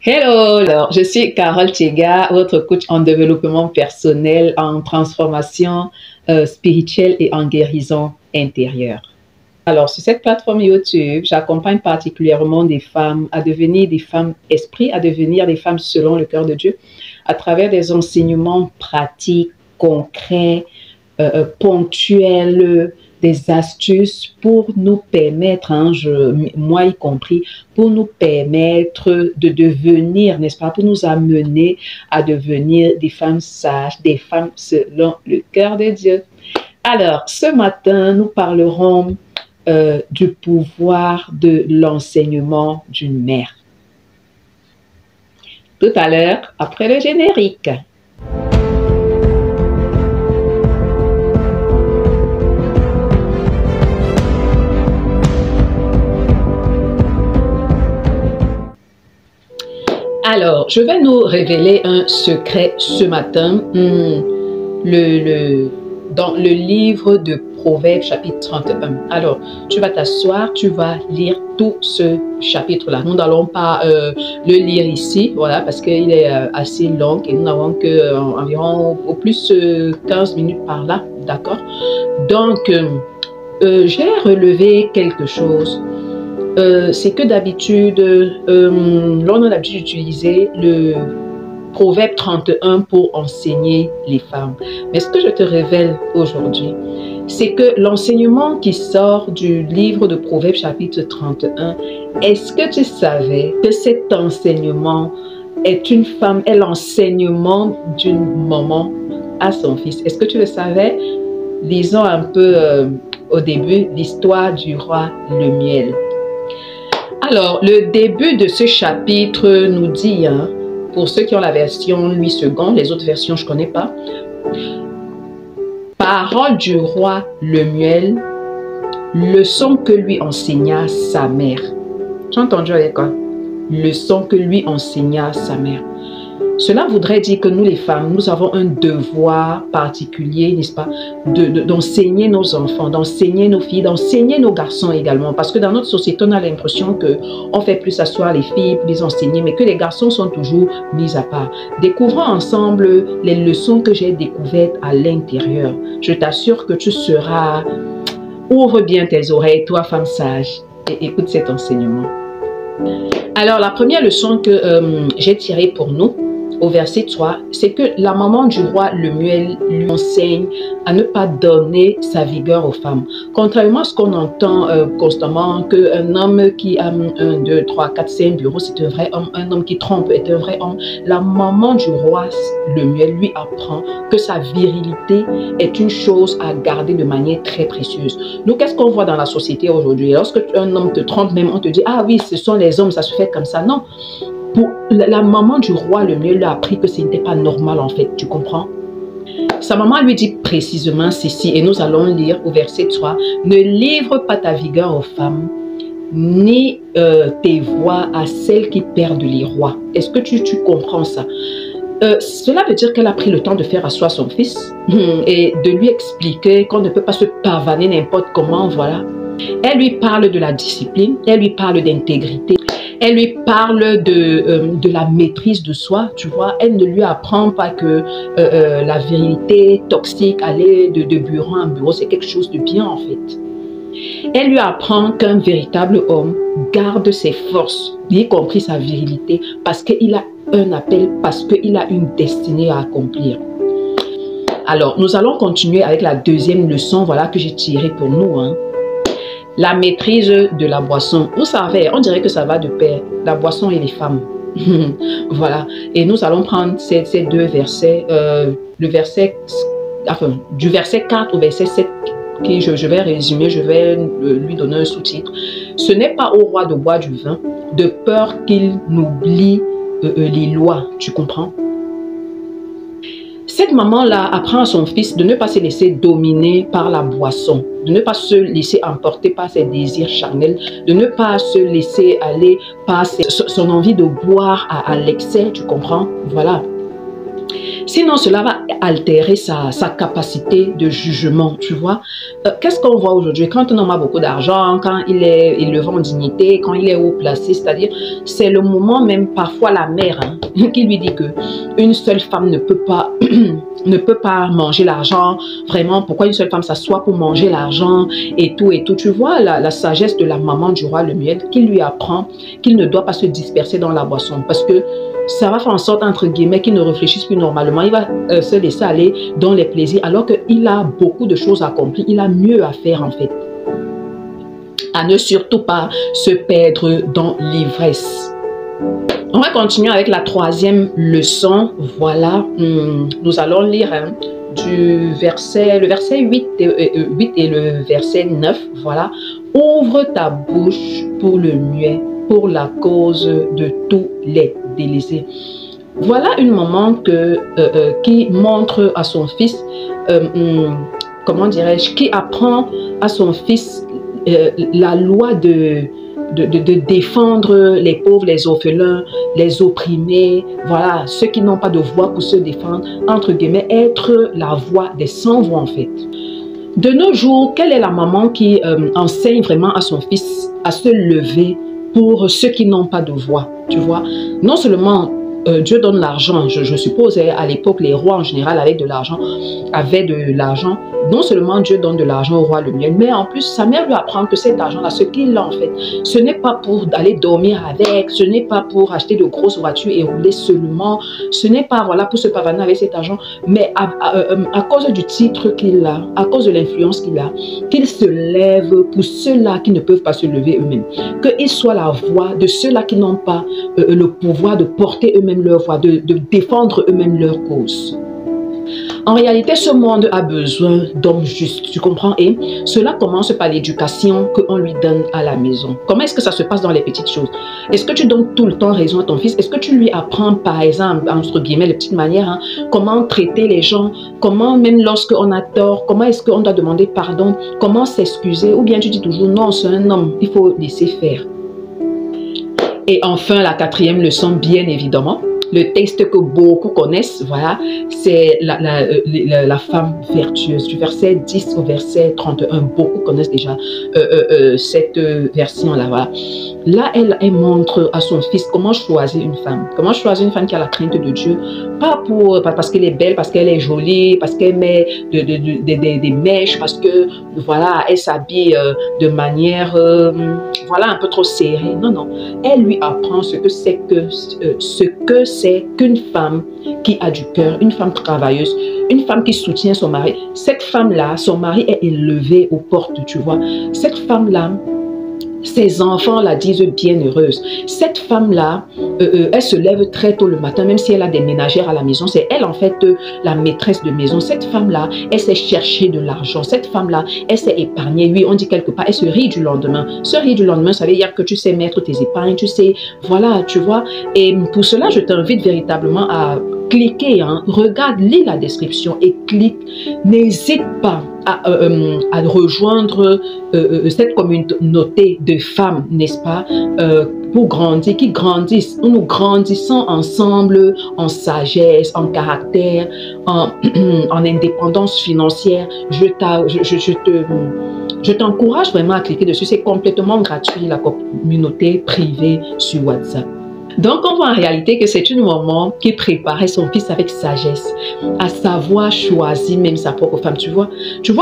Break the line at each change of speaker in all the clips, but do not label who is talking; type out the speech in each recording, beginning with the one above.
Hello, alors je suis Carole Tchega, votre coach en développement personnel, en transformation spirituelle et en guérison intérieure. Alors sur cette plateforme YouTube, j'accompagne particulièrement des femmes à devenir des femmes esprit, à devenir des femmes selon le cœur de Dieu, à travers des enseignements pratiques, concrets, ponctuels, des astuces pour nous permettre, moi y compris, pour nous permettre de devenir, n'est-ce pas, pour nous amener à devenir des femmes sages, des femmes selon le cœur de Dieu. Alors, ce matin, nous parlerons du pouvoir de l'enseignement d'une mère. Tout à l'heure, après le générique. Alors, je vais nous révéler un secret ce matin. Dans le livre de Proverbes, chapitre 31. Alors, tu vas t'asseoir, tu vas lire tout ce chapitre-là. Nous n'allons pas le lire ici, voilà, parce qu'il est assez long et nous n'avons qu'environ au plus 15 minutes par là, d'accord? Donc, j'ai relevé quelque chose. C'est que d'habitude, l'on a l'habitude d'utiliser le Proverbe 31 pour enseigner les femmes. Mais ce que je te révèle aujourd'hui, c'est que l'enseignement qui sort du livre de Proverbe chapitre 31, est-ce que tu savais que cet enseignement est l'enseignement d'une maman à son fils? Est-ce que tu le savais? Lisons un peu au début l'histoire du roi Lemuel. Alors, le début de ce chapitre nous dit, pour ceux qui ont la version Louis II, les autres versions je ne connais pas, parole du roi Lemuel, leçon que lui enseigna sa mère. Tu as entendu avec quoi? Leçon que lui enseigna sa mère. Cela voudrait dire que nous les femmes, nous avons un devoir particulier, n'est-ce pas, d'enseigner nos enfants, d'enseigner nos filles, d'enseigner nos garçons également. Parce que dans notre société, on a l'impression qu'on fait plus asseoir les filles pour les enseigner, mais que les garçons sont toujours mis à part. Découvrons ensemble les leçons que j'ai découvertes à l'intérieur. Je t'assure que tu seras... Ouvre bien tes oreilles, toi femme sage, et écoute cet enseignement. Alors, la première leçon que j'ai tirée pour nous, au verset 3, c'est que la maman du roi Lemuel lui enseigne à ne pas donner sa vigueur aux femmes. Contrairement à ce qu'on entend constamment, qu'un homme qui a 1, 2, 3, 4, 5 bureaux, c'est un vrai homme, un homme qui trompe est un vrai homme. La maman du roi Lemuel lui apprend que sa virilité est une chose à garder de manière très précieuse. Nous, qu'est-ce qu'on voit dans la société aujourd'hui? Lorsque un homme te trompe, même on te dit, ah oui, ce sont les hommes, ça se fait comme ça. Non. Pour la maman du roi Lemuel lui a appris que ce n'était pas normal en fait, tu comprends? Sa maman lui dit précisément ceci, et nous allons lire au verset 3, « Ne livre pas ta vigueur aux femmes, ni tes voix à celles qui perdent les rois. » Est-ce que tu comprends ça? Cela veut dire qu'elle a pris le temps de faire asseoir son fils et de lui expliquer qu'on ne peut pas se pavaner n'importe comment, voilà. Elle lui parle de la discipline, elle lui parle d'intégrité. Elle lui parle de la maîtrise de soi, tu vois. Elle ne lui apprend pas que la virilité toxique, aller de bureau en bureau, c'est quelque chose de bien en fait. Elle lui apprend qu'un véritable homme garde ses forces, y compris sa virilité, parce qu'il a un appel, parce qu'il a une destinée à accomplir. Alors, nous allons continuer avec la deuxième leçon, voilà, que j'ai tirée pour nous, La maîtrise de la boisson. Vous savez, on dirait que ça va de pair, la boisson et les femmes. Voilà. Et nous allons prendre ces deux versets, du verset 4 au verset 7, qui je vais résumer, je vais lui donner un sous-titre. Ce n'est pas au roi de boire du vin, de peur qu'il n'oublie les lois, tu comprends? Cette maman-là apprend à son fils de ne pas se laisser dominer par la boisson, de ne pas se laisser emporter par ses désirs charnels, de ne pas se laisser aller par son envie de boire à l'excès, tu comprends? Voilà. Sinon, cela va altérer sa capacité de jugement, tu vois. Qu'est-ce qu'on voit aujourd'hui? Quand un homme a beaucoup d'argent, quand il est élevé en dignité, quand il est haut placé, c'est-à-dire, c'est le moment même, parfois la mère, hein, qui lui dit que une seule femme ne peut pas, ne peut pas manger l'argent. Vraiment, pourquoi une seule femme s'assoit pour manger l'argent et tout et tout. Tu vois la sagesse de la maman du roi Lemuel qui lui apprend qu'il ne doit pas se disperser dans la boisson parce que ça va faire en sorte, entre guillemets, qu'il ne réfléchisse plus normalement. Il va se laisser aller dans les plaisirs alors qu'il a beaucoup de choses accomplies. Il a mieux à faire, en fait. À ne surtout pas se perdre dans l'ivresse. On va continuer avec la troisième leçon. Voilà, nous allons lire le verset 8 et le verset 9. Voilà. Ouvre ta bouche pour le muet, pour la cause de tous les délaissés. Voilà une maman qui montre à son fils, comment dirais-je, qui apprend à son fils la loi de défendre les pauvres, les orphelins, les opprimés, voilà, ceux qui n'ont pas de voix pour se défendre, entre guillemets, être la voix des sans-voix en fait. De nos jours, quelle est la maman qui enseigne vraiment à son fils à se lever pour ceux qui n'ont pas de voix, tu vois? Non seulement Dieu donne l'argent, je suppose à l'époque les rois en général avaient de l'argent, non seulement Dieu donne de l'argent au roi Lemuel, mais en plus sa mère lui apprend que cet argent-là, ce qu'il a en fait, ce n'est pas pour aller dormir avec, ce n'est pas pour acheter de grosses voitures et rouler seulement, ce n'est pas voilà, pour se pavaner avec cet argent, mais à cause du titre qu'il a, à cause de l'influence qu'il a, qu'il se lève pour ceux-là qui ne peuvent pas se lever eux-mêmes, qu'il soit la voix de ceux-là qui n'ont pas le pouvoir de porter eux-mêmes leur voix, de défendre eux-mêmes leur cause. En réalité, ce monde a besoin d'hommes justes, tu comprends? Et cela commence par l'éducation qu'on lui donne à la maison. Comment est-ce que ça se passe dans les petites choses? Est-ce que tu donnes tout le temps raison à ton fils? Est-ce que tu lui apprends, par exemple, entre guillemets, les petites manières, hein, comment traiter les gens? Comment, même lorsqu'on a tort, comment est-ce qu'on doit demander pardon? Comment s'excuser? Ou bien tu dis toujours, non, c'est un homme, il faut laisser faire. Et enfin, la quatrième leçon, bien évidemment, le texte que beaucoup connaissent, voilà, c'est la femme vertueuse. Du verset 10 au verset 31, beaucoup connaissent déjà cette version-là. Voilà. Là, elle montre à son fils comment choisir une femme. Comment choisir une femme qui a la crainte de Dieu. Pas parce qu'elle est belle, parce qu'elle est jolie, parce qu'elle met des mèches, parce que, voilà, elle s'habille de manière, voilà, un peu trop serrée. Non, non. Elle lui apprend ce que c'est qu'une femme qui a du cœur, une femme travailleuse, une femme qui soutient son mari. Cette femme-là, son mari est élevé aux portes, tu vois. Cette femme-là, ses enfants la disent bienheureuse. Cette femme-là, elle se lève très tôt le matin, même si elle a des ménagères à la maison. C'est elle, en fait, la maîtresse de maison. Cette femme-là, elle sait chercher de l'argent. Cette femme-là, elle sait épargner. Oui, on dit quelque part, elle se rit du lendemain. Se rit du lendemain, ça veut dire que tu sais mettre tes épargnes, tu sais, voilà, tu vois. Et pour cela, je t'invite véritablement à cliquer, hein, regarde, lis la description et clique. N'hésite pas à rejoindre cette communauté de femmes, n'est-ce pas, pour grandir, qui grandissent. Nous grandissons ensemble en sagesse, en caractère, en indépendance financière. Je t'encourage vraiment à cliquer dessus. C'est complètement gratuit, la communauté privée sur WhatsApp. Donc, on voit en réalité que c'est une maman qui préparait son fils avec sagesse, à savoir choisir même sa propre femme. Tu vois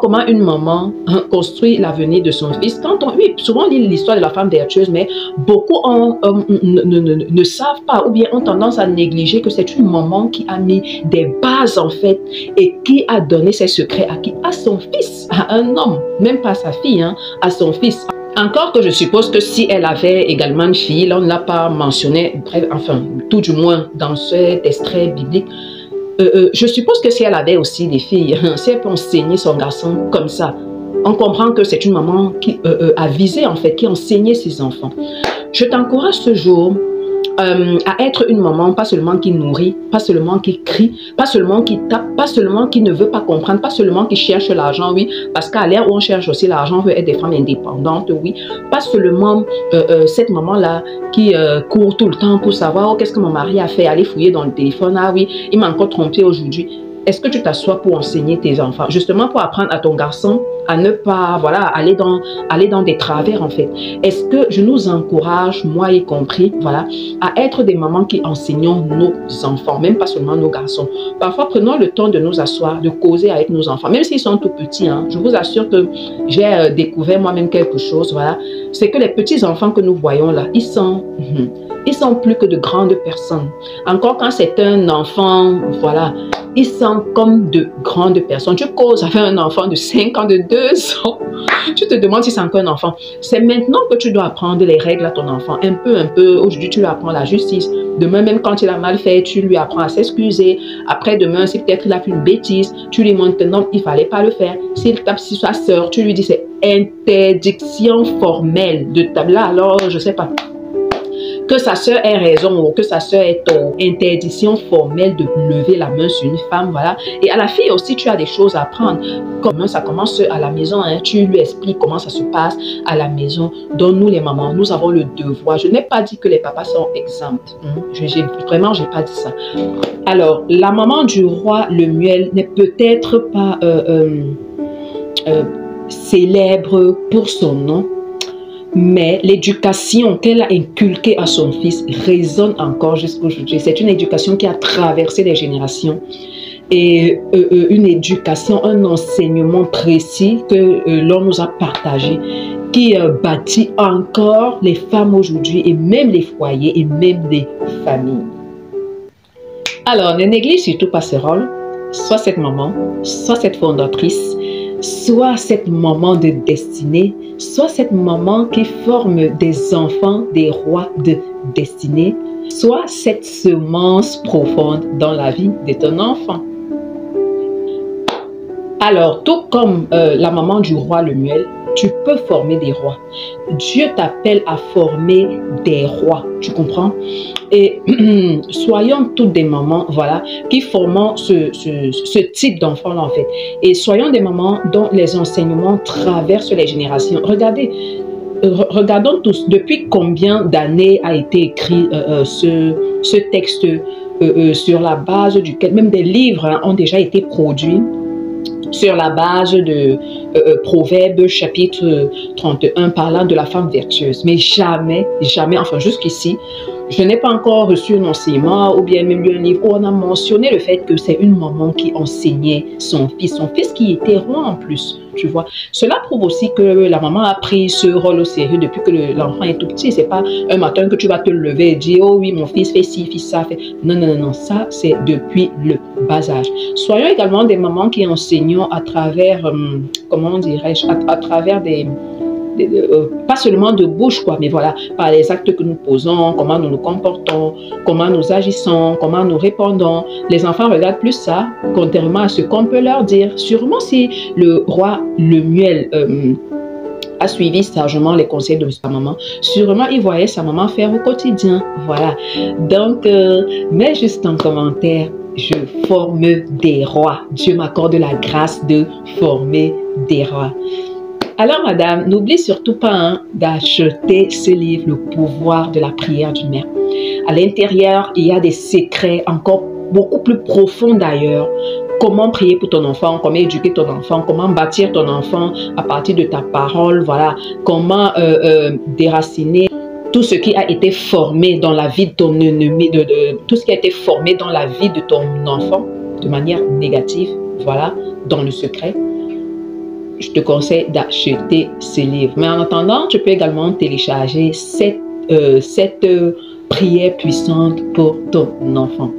comment une maman construit l'avenir de son fils. Oui, souvent on lit l'histoire de la femme vertueuse, mais beaucoup ne savent pas ou bien ont tendance à négliger que c'est une maman qui a mis des bases en fait et qui a donné ses secrets à qui? À son fils, à un homme, même pas à sa fille, hein, à son fils. Encore que je suppose que si elle avait également une fille, là on ne l'a pas mentionné, bref, enfin, tout du moins dans cet extrait biblique, je suppose que si elle avait aussi des filles, si elle peut enseigner son garçon comme ça, on comprend que c'est une maman qui a visé en fait, qui enseignait ses enfants. Je t'encourage ce jour à être une maman, pas seulement qui nourrit, pas seulement qui crie, pas seulement qui tape, pas seulement qui ne veut pas comprendre, pas seulement qui cherche l'argent, oui, parce qu'à l'ère où on cherche aussi l'argent, on veut être des femmes indépendantes, oui, pas seulement cette maman-là qui court tout le temps pour savoir, oh, qu'est-ce que mon mari a fait, aller fouiller dans le téléphone, ah oui, il m'a encore trompé aujourd'hui. Est-ce que tu t'assois pour enseigner tes enfants, justement pour apprendre à ton garçon à ne pas, voilà, aller dans des travers en fait? Est-ce que je nous encourage, moi y compris, voilà, à être des mamans qui enseignons nos enfants, même pas seulement nos garçons. Parfois, prenons le temps de nous asseoir, de causer avec nos enfants, même s'ils sont tout petits, hein. Je vous assure que j'ai découvert moi-même quelque chose, voilà, c'est que les petits enfants que nous voyons là, ils sont plus que de grandes personnes. Encore quand c'est un enfant, voilà, ils sont comme de grandes personnes. Tu causes avec un enfant de 5 ans, de 2 ans. Tu te demandes si c'est encore un enfant. C'est maintenant que tu dois apprendre les règles à ton enfant. Un peu. Aujourd'hui, tu lui apprends la justice. Demain, même quand il a mal fait, tu lui apprends à s'excuser. Après, demain, si peut-être il a fait une bêtise, tu lui montres que non, il ne fallait pas le faire. S'il tape sur sa soeur, tu lui dis c'est interdiction formelle de taper. Là, alors, je ne sais pas. Que sa soeur ait raison ou que sa soeur ait tort, interdiction formelle de lever la main sur une femme, voilà. Et à la fille aussi, tu as des choses à apprendre. Comme ça commence à la maison, hein, tu lui expliques comment ça se passe à la maison. Donc nous les mamans, nous avons le devoir. Je n'ai pas dit que les papas sont exempts. Vraiment, j'ai pas dit ça. Alors, la maman du roi Lemuel n'est peut-être pas célèbre pour son nom, mais l'éducation qu'elle a inculquée à son fils résonne encore jusqu'aujourd'hui. C'est une éducation qui a traversé les générations et une éducation, un enseignement précis que l'on nous a partagé, qui bâtit encore les femmes aujourd'hui et même les foyers et même les familles. Alors, ne néglige surtout pas ce rôle. Soit cette maman, soit cette fondatrice, soit cette maman de destinée, soit cette maman qui forme des enfants, des rois de destinée, soit cette semence profonde dans la vie de ton enfant. Alors, tout comme la maman du roi Lemuel, tu peux former des rois. Dieu t'appelle à former des rois, tu comprends? Et soyons toutes des mamans, voilà, qui formons ce type d'enfants-là en fait. Et soyons des mamans dont les enseignements traversent les générations. Regardons tous, depuis combien d'années a été écrit ce texte sur la base duquel même des livres ont déjà été produits sur la base de Proverbes chapitre 31 parlant de la femme vertueuse. Mais jamais, enfin jusqu'ici, je n'ai pas encore reçu un enseignement ou bien même lu un livre où on a mentionné le fait que c'est une maman qui enseignait son fils qui était roi en plus, tu vois. Cela prouve aussi que la maman a pris ce rôle au sérieux depuis que l'enfant est tout petit. C'est pas un matin que tu vas te lever et dire « Oh oui, mon fils fait ci, fait ça. » Non, non, non, ça c'est depuis le bas âge. Soyons également des mamans qui enseignons à travers, comment dirais-je, à travers pas seulement de bouche, quoi, mais voilà, par les actes que nous posons, comment nous nous comportons, comment nous agissons, comment nous répondons. Les enfants regardent plus ça, contrairement à ce qu'on peut leur dire. Sûrement si le roi Lemuel a suivi sagement les conseils de sa maman, sûrement il voyait sa maman faire au quotidien. Voilà. Donc, mets juste en commentaire, je forme des rois. Dieu m'accorde la grâce de former des rois. Alors, madame, n'oublie surtout pas d'acheter ce livre, Le pouvoir de la prière d'une mère. À l'intérieur, il y a des secrets encore beaucoup plus profonds d'ailleurs. Comment prier pour ton enfant, comment éduquer ton enfant, comment bâtir ton enfant à partir de ta parole, voilà. Comment déraciner tout ce qui a été formé dans la vie de ton ennemi, tout ce qui a été formé dans la vie de ton enfant de manière négative, voilà, dans le secret. Je te conseille d'acheter ces livres. Mais en attendant, tu peux également télécharger cette prière puissante pour ton enfant.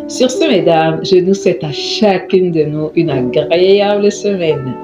Sur ce, mesdames, je nous souhaite à chacune de nous une agréable semaine.